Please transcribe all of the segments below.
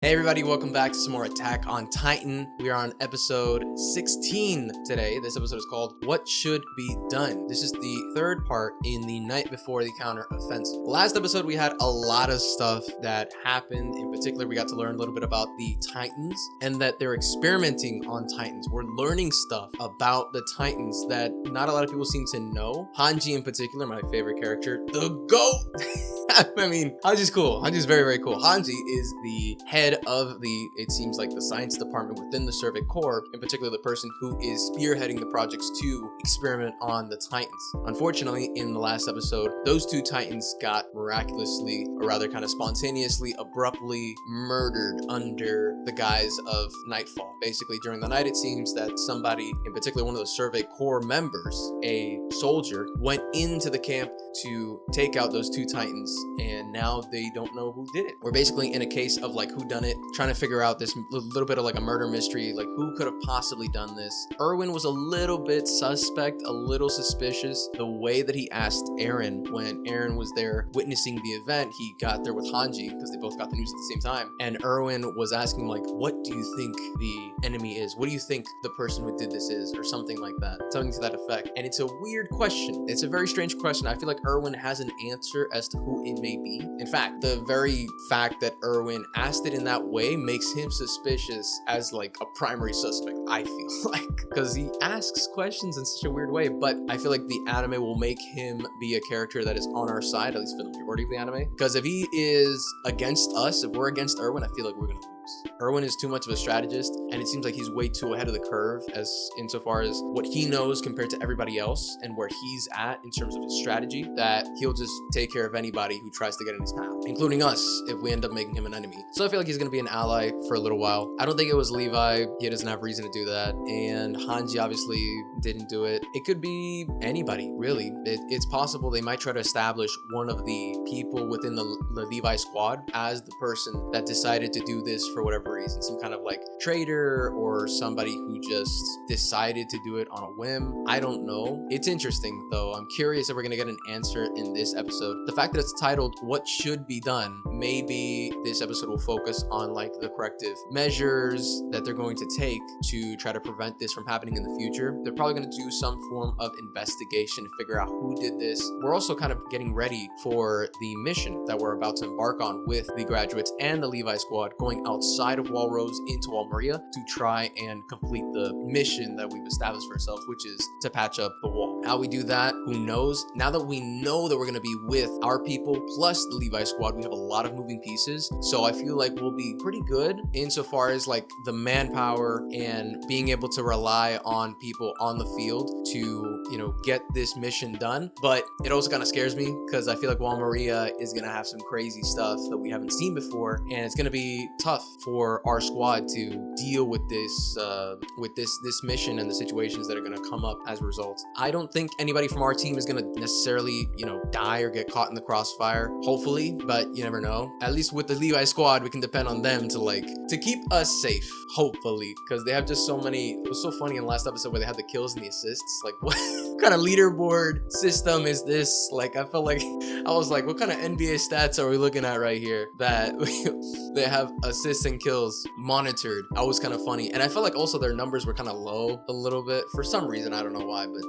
Hey everybody, welcome back to some more Attack on Titan. We are on episode 16 today. This episode is called What Should Be Done. This is the third part in the night before the counter-offensive. Last episode we had a lot of stuff that happened. In particular, we got to learn a little bit about the Titans and that they're experimenting on Titans. We're learning stuff about the Titans that not a lot of people seem to know. Hanji in particular, my favorite character, the GOAT! I mean, Hanji's cool. Hanji's very, very cool. Hanji is the head of it seems like the science department within the Survey Corps, in particular the person who is spearheading the projects to experiment on the Titans. Unfortunately, in the last episode, those two Titans got miraculously, or rather kind of spontaneously, abruptly murdered under the guise of nightfall. Basically, during the night, it seems that somebody, in particular one of the Survey Corps members, a soldier, went into the camp to take out those two Titans, and now they don't know who did it. We're basically in a case of like who done it, trying to figure out this little bit of like a murder mystery, like who could have possibly done this. Erwin was a little bit suspect, a little suspicious. The way that he asked Eren when Eren was there witnessing the event, he got there with Hanji because they both got the news at the same time, and Erwin was asking like, what do you think the enemy is? What do you think the person who did this is? Or something like that, something to that effect. And it's a weird question. It's a very strange question. I feel like Erwin has an answer as to who it may be. In fact, the very fact that Erwin asked it in that way makes him suspicious as like a primary suspect, I feel like, because he asks questions in such a weird way. But I feel like the anime will make him be a character that is on our side, at least for the majority of the anime. Because if he is against us, if we're against Erwin, I feel like we're gonna lose. Erwin is too much of a strategist, and it seems like he's way too ahead of the curve as insofar as what he knows compared to everybody else and where he's at in terms of his strategy, that he'll just take care of anybody who tries to get in his path, including us if we end up making him an enemy. So I feel like he's gonna be an ally for a little while. I don't think it was Levi. He doesn't have reason to do that, and Hanji obviously didn't do it. It could be anybody, really. It's possible they might try to establish one of the people within the Levi squad as the person that decided to do this for whatever reason, some kind of like traitor or somebody who just decided to do it on a whim. I don't know. It's interesting though. I'm curious if we're gonna get an answer in this episode. The fact that it's titled What Should Be Done, maybe this episode will focus on like the corrective measures that they're going to take to try to prevent this from happening in the future. They're probably going to do some form of investigation to figure out who did this. We're also kind of getting ready for the mission that we're about to embark on with the graduates and the Levi squad, going outside of Walrose into Walmaria to try and complete the mission that we've established for ourselves, which is to patch up the wall. How we do that, who knows? Now that we know that we're going to be with our people plus the Levi squad, we have a lot of moving pieces, so I feel like we'll be pretty good insofar as like the manpower and being able to rely on people on the field to, you know, get this mission done. But it also kind of scares me because I feel like Walmaria is going to have some crazy stuff that we haven't seen before, and it's going to be tough for our squad to deal with this mission and the situations that are going to come up as a result. I don't think anybody from our team is going to necessarily, you know, die or get caught in the crossfire, hopefully, but you never know. At least with the Levi squad, we can depend on them to keep us safe, hopefully, because they have just so many. It was so funny in the last episode where they had the kills and the assists. Like, what kind of leaderboard system is this? Like, I felt like I was like, what kind of NBA stats are we looking at right here that they have assists and kills monitored? That was kind of funny. And I felt like also their numbers were kind of low a little bit for some reason. I don't know why, but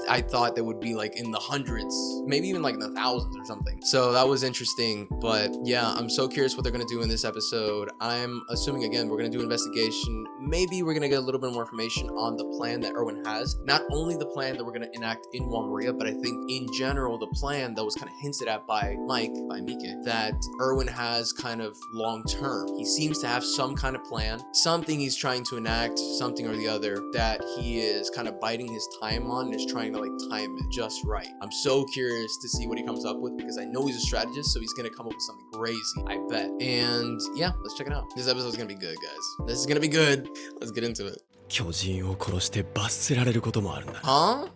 I thought they would be like in the hundreds, maybe even like in the thousands or something. So that was interesting. But yeah, I'm so curious what they're going to do in this episode. I'm assuming, again, we're going to do investigation. Maybe we're going to get a little bit more information on the plan that Erwin has. Not only the plan that we're going to enact in Walmaria, but I think in general, the plan that was kind of hinted at by Mike, by Mike, that Erwin has kind of long term. He seems to have some kind of plan, something he's trying to enact, something or the other that he is kind of biding his time on and is trying to like time it just right. I'm so curious to see what he comes up with because I know he's a strategist, so he's going to come up with something crazy, I bet. And yeah, let's check it out. This episode's going to be good, guys. This is going to be good. Let's get into it. 巨人を殺して罰せられることもあるんだ。Huh?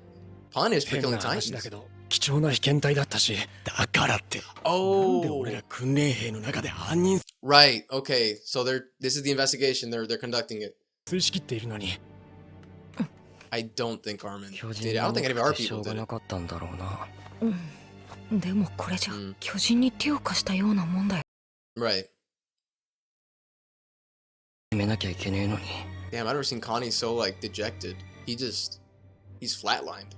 Punish for 変 killing な話 Titans? だけど、貴重な被験体だったし、だからって。なんで Oh, 俺ら訓練兵の中で犯人 right. Okay, so this is the investigation. They're conducting it. 数しきっているのに。I don't think Armin 巨 did 人 it. I に don't think 目 any of our 的 people が did な it. かったんだろうな。でもこれじゃ、うん巨人に手を貸したようなもんだよ。Right. めなきゃいけねえのに。 Damn, I've never seen Connie so like dejected. He's flatlined.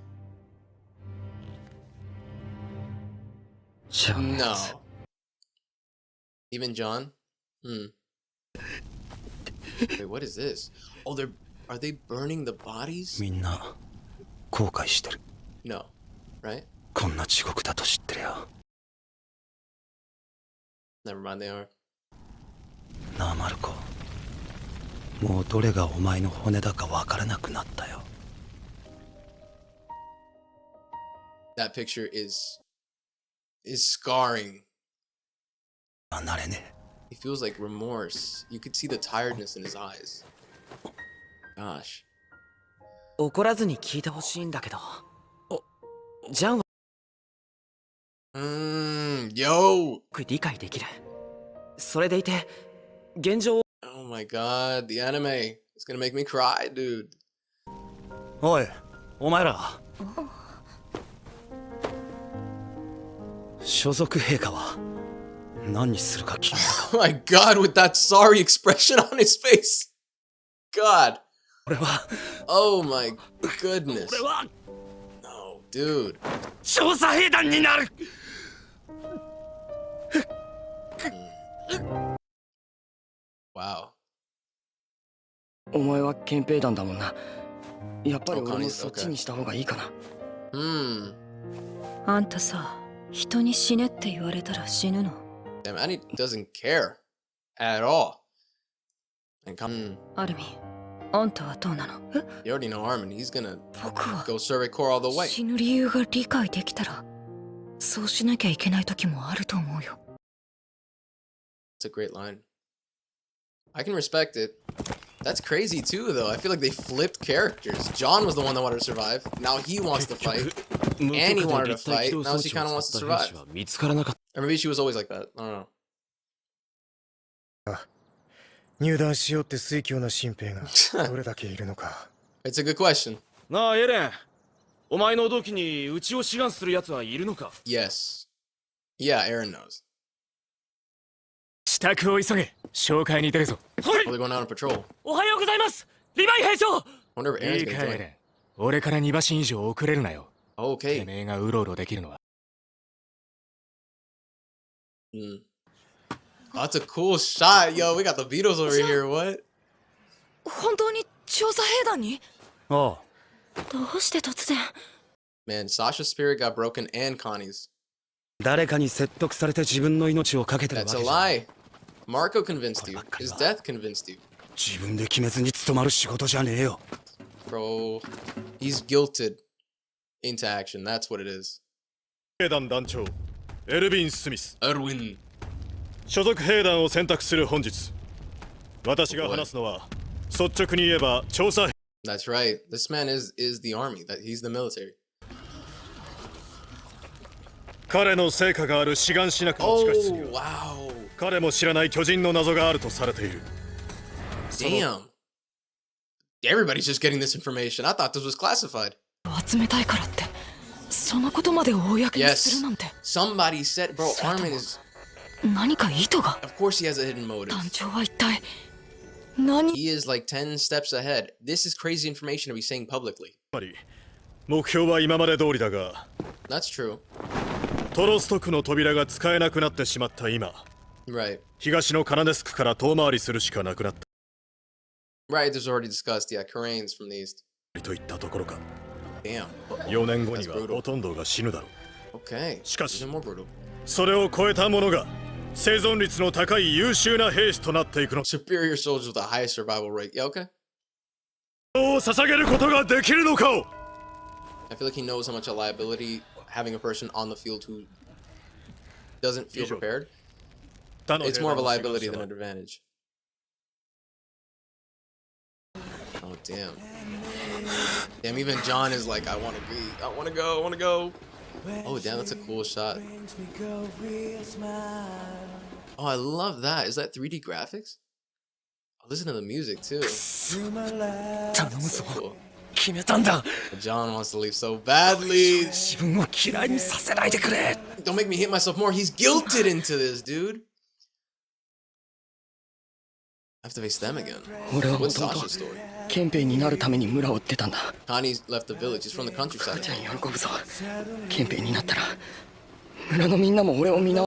じゃあ No. Even John? Wait, what is this? Oh, are they burning the bodies? みんな後悔してる。 No. Right? こんな地獄だと知ってりゃ。 Never mind, they are. なあマルコ、もうどれがお前の骨だかわからなくなったよ。 That picture is scarring. 離れねえ。 He feels like remorse. You could see the tiredness in his eyes. Gosh. 怒らずに聞いてほしいんだけど、ジャンは Yo! 理解できる。それでいて、現状 Oh my god, the anime. It's gonna make me cry, dude. おい、お前ら。所属陛下は何にするか決めたか。 Oh my god, with that sorry expression on his face. God. 俺は Oh my goodness. 俺は No, dude. 調査兵団になる。 Wow. お前は憲兵団だもんな。やっぱり俺もそっちにした方がいいかな。あんたさ、人に死ねって言われたら死ぬの。 Damn, Annie doesn't care at all. And come, アルミン、あんたはどうなの？ you already know Armin. He's gonna 僕は go survey core all the way. 死ぬ理由が理解できたら、そうしなきゃいけない時もあると思うよ。 It's a great line. I can respect it. That's crazy too, though. I feel like they flipped characters. John was the one that wanted to survive. Now he wants to fight. Annie wanted to fight. Now she kind of wants to survive. 見つからなかっ Or maybe she was always like that. I don't know. 入団しようって推挙な新兵がどれだけいるのか。 It's a good question. た。なあエレン、お前の同期にうちを志願する奴はいるのか。 Yes. Yeah, Aaron knows. 支度を急げ。紹介に出るぞ。は Oh, they're going out on patrol. おはようございます。リヴァイ兵長。 Wonder if Aaron's いい gonna かエ join. レン。俺から2馬身以上遅れるなよ。て Okay. めえがうろうろできるのは。 That's a cool shot. Yo, we got the Beatles over here. What? 本当に調査兵団に？ああ。どうして突然？ Man, Sasha's spirit got broken and Connie's. 誰かに説得されて自分の命をかけてるわ That's け a じゃない。 lie. Marco convinced you. His death convinced you. 自分で決めずに務まる仕事じゃねえよ。 Bro, he's guilted into action. That's what it is. 兵団団長エルヴィン・スミス Erwin. 所属兵団を選択する本日私が話すのは率直に言えば調査 That's right. This man is the army. That he's the military. 彼の成果がある志願しなくの地下室に Oh, は wow. 彼も知らない巨人の謎があるとされている Damn. Everybody's just getting this information. I thought this was classified. 集めたいからって、そのことまで公にす Yes. るなんて。 Somebody said, bro, Armin is. 何か意図が？ Of course, he has a hidden motive. 団長は一体何？ He is like 10 steps ahead. This is crazy information to be saying publicly. つまり目標は今まで通りだが That's true. トロスト区の扉が使えなくなってしまった今 Right. 東のカナデスクから遠回りするしかなくなっ Right. This was already discussed. Yeah, Karane's from the east. たといったところか Damn. 4年後に That's は brutal. ほとんどが死ぬだろう Okay. しかし Even more brutal. それを超えた者が生存率の高い優秀な兵士となっていくの Superior soldiers with the highest survival rate. Yeah, okay. を捧げることができるのかを I feel like he knows how much a liability having a person on the field who doesn't feel prepared. 他の It's 兵 more of a 団の志願 liability 者 than は an advantage. Oh, damn. Damn, even John is like, I want to go. Oh, damn, that's a cool shot. Oh, I love that. Is that 3D graphics? Oh, listen to the music, too. 頼むぞ。 Cool. 決めたんだ。 John wants to leave so badly. 自分を嫌いにさせないでくれ。 Don't make me hit myself more. He's guilted into this, dude. have to face them again. 俺はも What's ともと Sasha's story? 憲兵になるために村を追ってたんだ。 Connie left the village. He's from the countryside. じゃあ喜ぶぞ。憲兵になったら村のみんなも俺を見直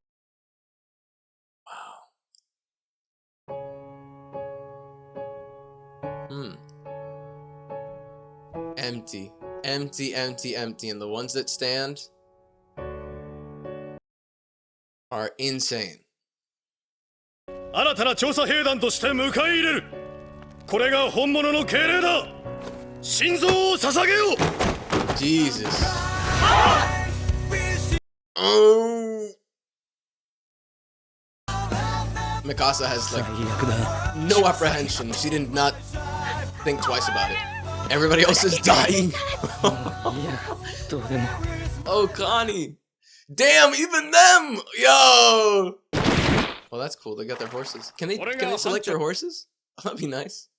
Empty. Empty, empty, empty. And the ones that stand are insane. 新たな調査兵団として迎え入れる。これが本物の敬礼だ。心臓を捧げよう。 Jesus. Oh. Mikasa has like 最悪だ。 no apprehension. She did not think twice about it. Everybody else is dying. いやどうでも Oh, Connie. Damn, even them. Yo. Well, that's cool. They got their horses. Can they select their horses? That'd be nice.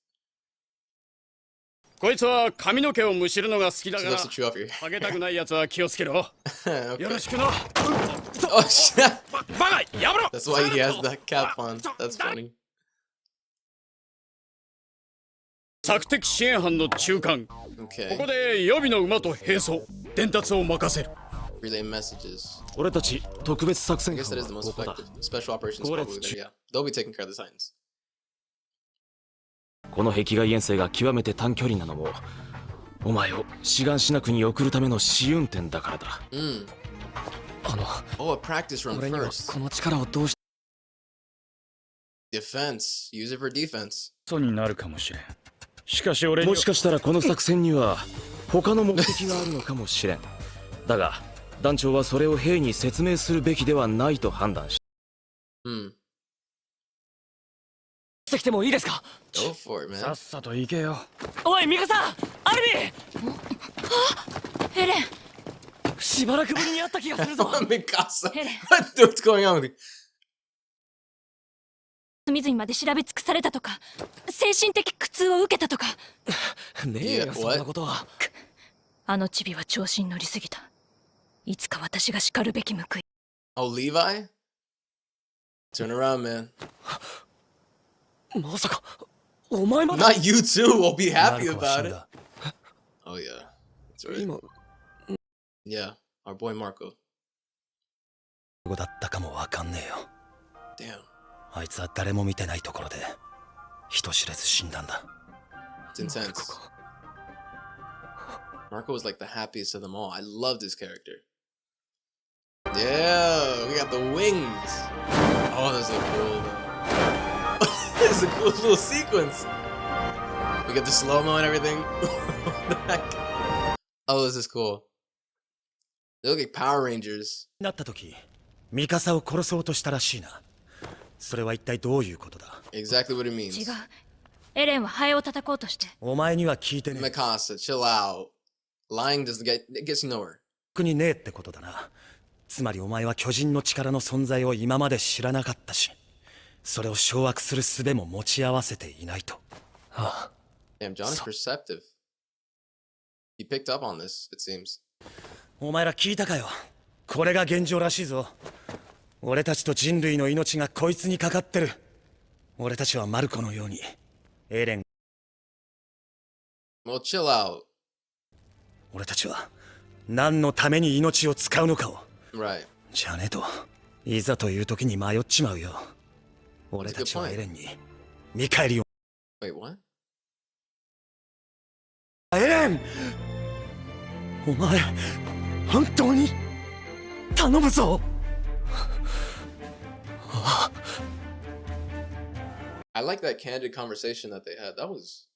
こいつは髪の毛をむしるのが好きだ She から loves to chew off your ハゲたくないやつは気をつけろ。 okay. よろしくな。 Oh shit. バカやめろ。 That's why he has the cap on. That's funny. 索敵支援班の中間。こ Okay. こで予備の馬と兵装、伝達を任せる。 Relay messages. 俺たち特別作 I 戦 guess 班 that is the は most ここだ。 effective. Special operations Go probably let's there. Yeah. They'll be taking care of the Titans. この壁外遠征が極めて短距離なのもお前を志願しなくに送るための試運転だからだ。 Mm. あの Oh, a practice run 俺には first. この力をどうし Defense. Use it for defense. そうになるかもしれん。しかし俺にもしかしたらこの作戦には他の目的があるのかもしれん。だが団長はそれを兵に説明するべきではないと判断し Hmm. てきてもいいですか。 Go for it, さ man. っさと行けよ。おいミカさん、アルエレンビー、しばらくぶりに会った気がするぞ。 Mikasa. Hey. What's going on with you? 隅々まで調べ尽くされたとか精神的苦痛を受けたとかねえ Yeah, よ、そんなことは。あのチビは調子に乗りすぎた。いつか私が叱るべき報い。 Oh, Levi? Turn around, man. まさかお前まだ Not you too. We'll be マ happy ルコは about 死ん it. だ。 Oh, yeah. That's right. 今 Yeah. Our boy Marco. どこだったかもわかんねえよ。 Damn. あいつは誰も見てないところで人知れず死んだんだ。 It's intense. Marco was like the happiest of them all. I loved his character. Yeah, we got the wings. Oh, this is cool. This is a cool little sequence. We got the slow-mo and everything. What the heck? Oh, this is cool. They look like Power Rangers. なった時ミカサを殺そうとしたらしいな。それは一体どういうことだ。 Exactly what it 違 means. う。エレンはハエを叩こうとして。お前には聞いてねえ。 Mikasa, chill out. Lying doesn't it gets you nowhere. 特にねえってことだな。つまりお前は巨人の力の存在を今まで知らなかったし、それを掌握する術も持ち合わせていないと。あ Damn, John is perceptive. He picked up on this, it seems. お前ら聞いたかよ。これが現状らしいぞ。俺たちと人類の命がこいつにかかってる。俺たちはマルコのようにエレン、 Well, chill out. 俺たちは何のために命を使うのかを。 Right. じゃねえといざという時に迷っちまうよ。俺たちはエレンに見返りを。 Wait, what? エレン、お前本当に頼むぞ。 I like that candid conversation that they had. That was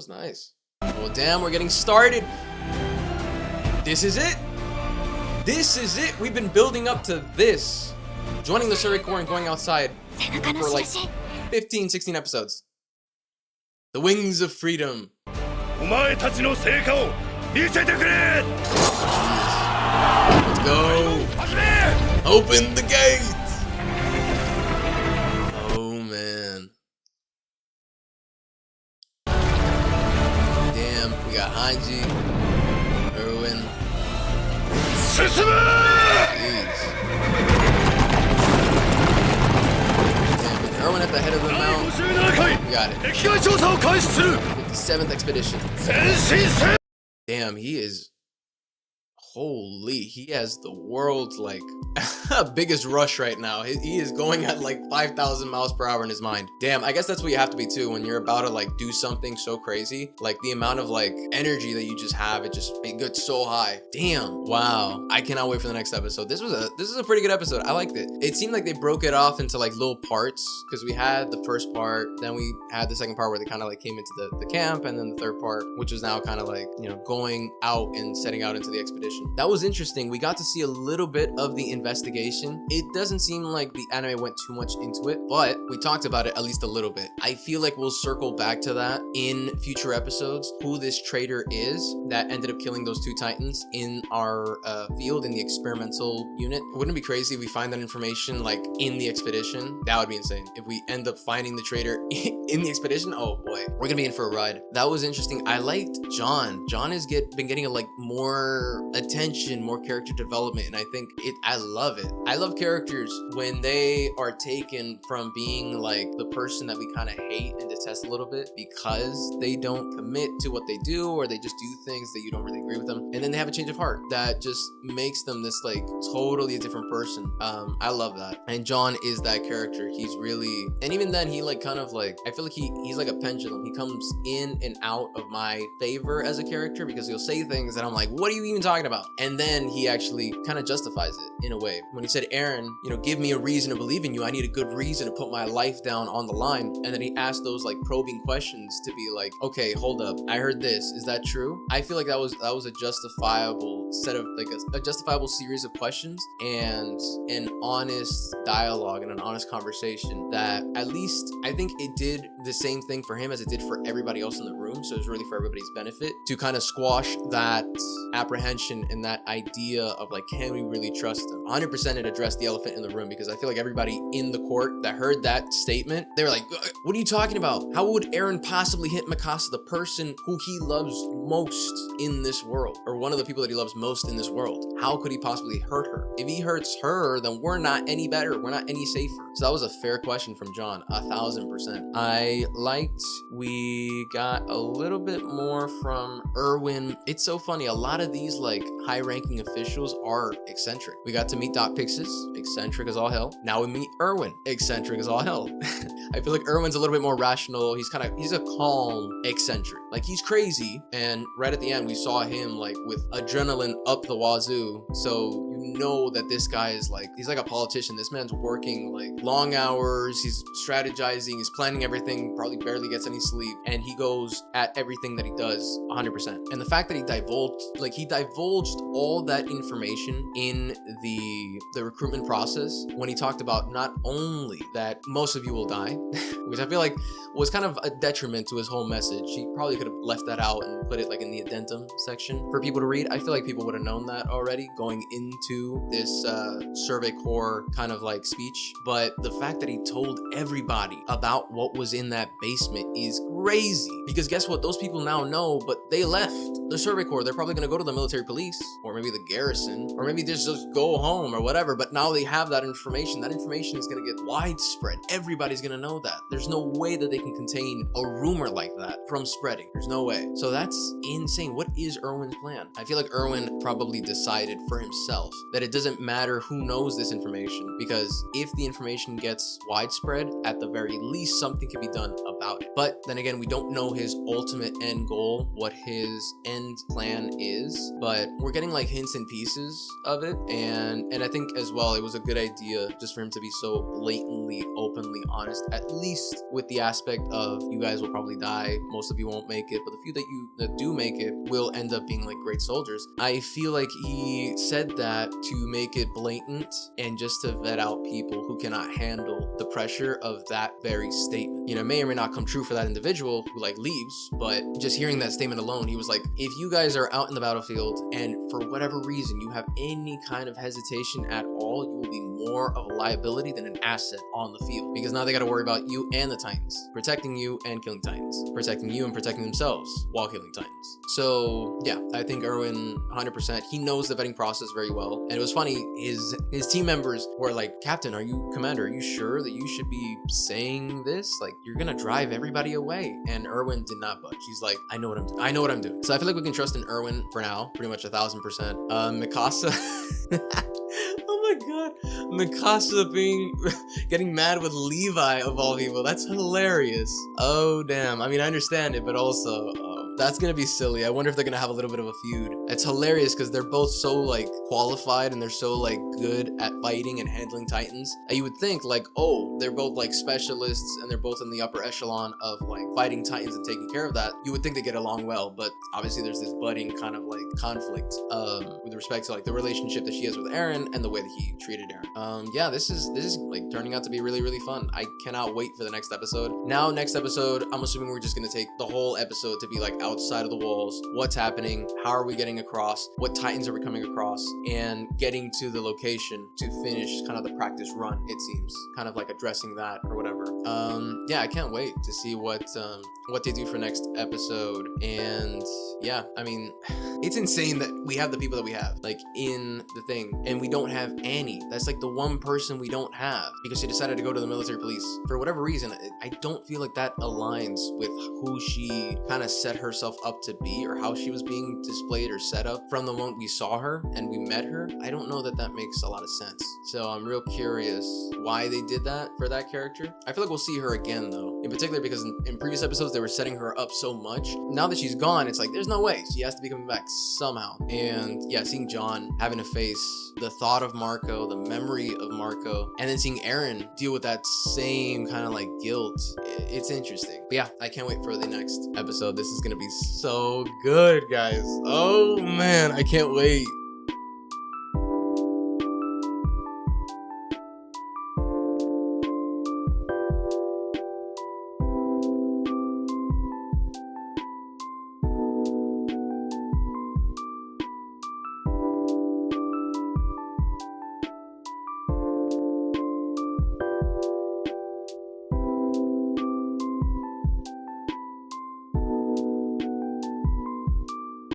nice. Well, damn, we're getting started. This is it. This is it. We've been building up to this. Joining the Surrey Corps and going outside 背中の for like 印。 15, 16 episodes. The Wings of Freedom. お前たちの成果を見せてくれ。 Let's go. 始め。 Open the gates. Oh, man. Damn, we got Hanji, Erwin. 進む。 Jeez. Damn, and Erwin at the head of the mount. 57回。 We You got it. 壁外調査を開始する 57th expedition. 前進せ Damn, he is. Holy, he has the world's like biggest rush right now. He is going at like 5,000 miles per hour in his mind. Damn, I guess that's what you have to be too when you're about to like do something so crazy. Like the amount of like energy that you just have, it gets so high. Damn, wow. I cannot wait for the next episode. This is a pretty good episode. I liked it. It seemed like they broke it off into like little parts because we had the first part, then we had the second part where they kind of like came into the camp, and then the third part, which was now kind of like, you know, going out and setting out into the expedition. That was interesting. We got to see a little bit of the investigation. It doesn't seem like the anime went too much into it, but we talked about it at least a little bit. I feel like we'll circle back to that in future episodes, who this traitor is that ended up killing those 2 titans in our field, in the experimental unit. Wouldn't it be crazy if we find that information like in the expedition? That would be insane. If we end up finding the traitor in the expedition, oh boy, we're gonna be in for a ride. That was interesting. I liked John. John has been getting like more attention, more character development, and I love it. I love characters when they are taken from being like the person that we kind of hate and detest a little bit because they don't commit to what they do, or they just do things that you don't really agree with them, and then they have a change of heart that just makes them this like totally a different person. I love that, and John is that character. He's really, and even then he like kind of like, I feel like he's like a pendulum. He comes in and out of my favor as a character because he'll say things that I'm like, what are you even talking about? And then he actually kind of justifies it in a way. When he said, Aaron, you know, give me a reason to believe in you. I need a good reason to put my life down on the line. And then he asked those like probing questions to be like, okay, hold up, I heard this. Is that true? I feel like that was a justifiable set of like a justifiable series of questions and an honest dialogue and an honest conversation that at least I think it did the same thing for him as it did for everybody else in the room. So it was really for everybody's benefit to kind of squash that apprehension and that idea of like, can we really trust him? 100% it addressed the elephant in the room, because I feel like everybody in the court that heard that statement, they were like, what are you talking about? How would Aaron possibly hit Mikasa, the person who he loves most in this world, or one of the people that he loves most in this world? How could he possibly hurt her? If he hurts her, then we're not any better, we're not any safer. So that was a fair question from John, 1000%. I liked we got a little bit more from Erwin. It's so funny, a lot of these like high-ranking officials are eccentric. We got to meet Doc Pixis, eccentric as all hell. Now we meet Erwin, eccentric as all hell. I feel like Erwin's a little bit more rational. He's a calm eccentric. Like, he's crazy, and right at the end we saw him like with adrenaline up the wazoo. So you know that this guy is like, he's like a politician. This man's working like long hours, he's strategizing, he's planning everything, probably barely gets any sleep, and he goes at everything that he does 100%. And the fact that he divulged all that information in the recruitment process when he talked about not only that most of you will die, which I feel like was kind of a detriment to his whole message. He probably could have left that out and put it like in the addendum section for people to read. I feel like people would have known that already going into this Survey Corps kind of like speech. But the fact that he told everybody about what was in that basement is crazy, because guess what? Those people now know, but they left the Survey Corps. They're probably going to go to the military police, or maybe the garrison, or maybe just go home or whatever. But now they have that information. That information is going to get widespread. Everybody's going to know that. There's no way that they can contain a rumor like that from spreading. There's no way. So that's insane. What is Erwin's plan? I feel like Erwin probably decided for himself that it doesn't matter who knows this information, because if the information gets widespread, at the very least something can be done about it. But then again, we don't know his ultimate end goal, what his end plan is, but we're getting like hints and pieces of it. And I think as well, it was a good idea just for him to be so blatantly, openly honest, at least with the aspect of, you guys will probably die, most of you won't make it, but the few that do make it will end up being like great soldiers. I feel like he said that to make it blatant and just to vet out people who cannot handle the pressure of that very statement. You know, it may or may not come true for that individual who like leaves, but just hearing that statement alone, he was like, if you guys are out in the battlefield and for whatever reason you have any kind of hesitation at all, you will be more of a liability than an asset on the field, because now they got to worry about you and the Titans, protecting you and killing Titans, protecting you and protecting themselves while killing Titans. So yeah, I think Erwin 100%, he knows the vetting process very well. And it was funny, his team members were like, Captain, Commander, are you sure that you should be saying this? Like, you're gonna drive everybody away. And Erwin did not budge. He's like, I know what I'm doing. I know what I'm doing. So I feel like we can trust in Erwin for now, pretty much 1000%. Mikasa. Oh my god, Mikasa getting mad with Levi of all people. That's hilarious. Oh damn. I mean, I understand it, but also that's gonna be silly. I wonder if they're gonna have a little bit of a feud. It's hilarious because they're both so like qualified and they're so like good at fighting and handling Titans. And you would think like, oh, they're both like specialists and they're both in the upper echelon of like fighting Titans and taking care of that. You would think they get along well, but obviously there's this budding kind of like conflict with respect to like the relationship that she has with Eren and the way that he treated Eren. Yeah, this is like turning out to be really, really fun. I cannot wait for the next episode. Now, next episode, I'm assuming we're just gonna take the whole episode to be like outside of the walls. What's happening? How are we getting across? What Titans are we coming across? And getting to the location to finish kind of the practice run, it seems. Kind of like addressing that or whatever. Yeah, I can't wait to see what they do for next episode. And yeah, I mean, it's insane that we have the people that we have, like, in the thing, and we don't have Annie. That's like the one person we don't have because she decided to go to the military police. For whatever reason, I don't feel like that aligns with who she kind of set herself up to be or how she was being displayed or set up from the moment we saw her and we met her. I don't know that that makes a lot of sense. So I'm real curious why they did that for that character. I feel like we'll see her again though, in particular because in previous episodes they were setting her up so much. Now that she's gone, it's like there's no way. She has to be coming back somehow. And yeah, seeing John having to face the thought of Marco, the memory of Marco, and then seeing Eren deal with that same kind of like guilt, it's interesting. But yeah, I can't wait for the next episode. This is gonna be so good, guys. Oh man, I can't wait.